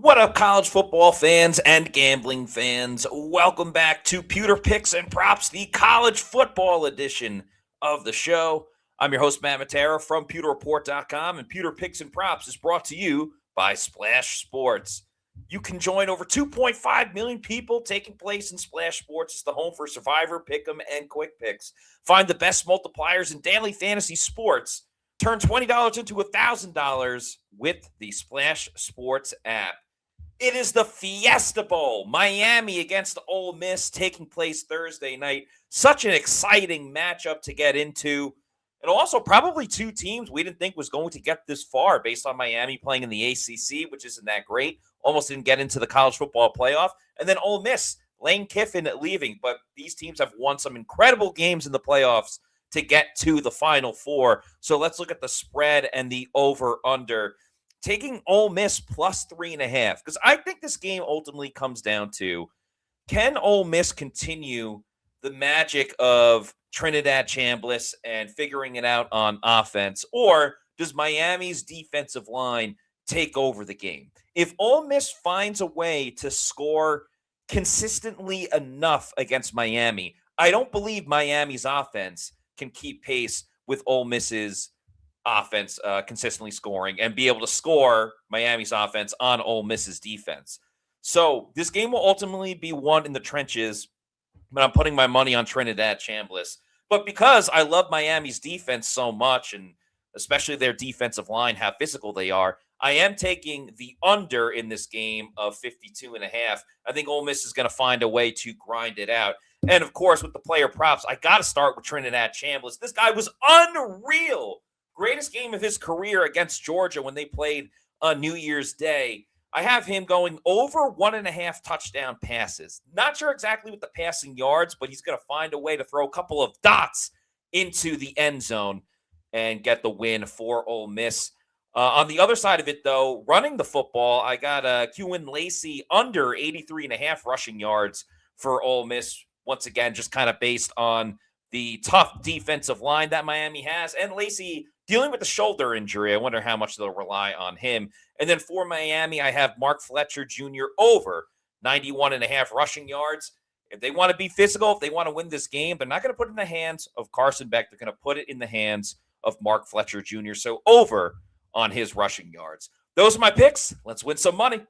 What up, college football fans and gambling fans? Welcome back to Pewter Picks and Props, the college football edition of the show. I'm your host, Matt Matera from PewterReport.com, and Pewter Picks and Props is brought to you by Splash Sports. You can join over 2.5 million people taking place in Splash Sports. It's the home for Survivor, Pick'em, and Quick Picks. Find the best multipliers in daily fantasy sports. Turn $20 into $1,000 with the Splash Sports app. It is the Fiesta Bowl, Miami against Ole Miss, taking place Thursday night. Such an exciting matchup to get into. And also probably two teams we didn't think was going to get this far based on Miami playing in the ACC, which isn't that great. Almost didn't get into the college football playoff. And then Ole Miss, Lane Kiffin leaving. But these teams have won some incredible games in the playoffs to get to the Final Four. So let's look at the spread and the over-under. Taking Ole Miss plus 3.5, because I think this game ultimately comes down to, can Ole Miss continue the magic of Trinidad Chambliss and figuring it out on offense, or does Miami's defensive line take over the game? If Ole Miss finds a way to score consistently enough against Miami, I don't believe Miami's offense can keep pace with Ole Miss's offense consistently scoring and be able to score Miami's offense on Ole Miss's defense. So this game will ultimately be won in the trenches, but I'm putting my money on Trinidad Chambliss. But because I love Miami's defense so much, and especially their defensive line, how physical they are, I am taking the under in this game of 52.5. I think Ole Miss is going to find a way to grind it out. And of course, with the player props, I got to start with Trinidad Chambliss. This guy was unreal. Greatest game of his career against Georgia when they played on New Year's Day. I have him going over 1.5 touchdown passes. Not sure exactly with the passing yards, but he's going to find a way to throw a couple of dots into the end zone and get the win for Ole Miss. On the other side of it, though, running the football, I got Quen Lacey under 83.5 rushing yards for Ole Miss. Once again, just kind of based on the tough defensive line that Miami has. And Lacey dealing with the shoulder injury. I wonder how much they'll rely on him. And then for Miami, I have Mark Fletcher Jr. over 91.5 rushing yards. If they want to be physical, if they want to win this game, they're not going to put it in the hands of Carson Beck. They're going to put it in the hands of Mark Fletcher Jr. So over on his rushing yards. Those are my picks. Let's win some money.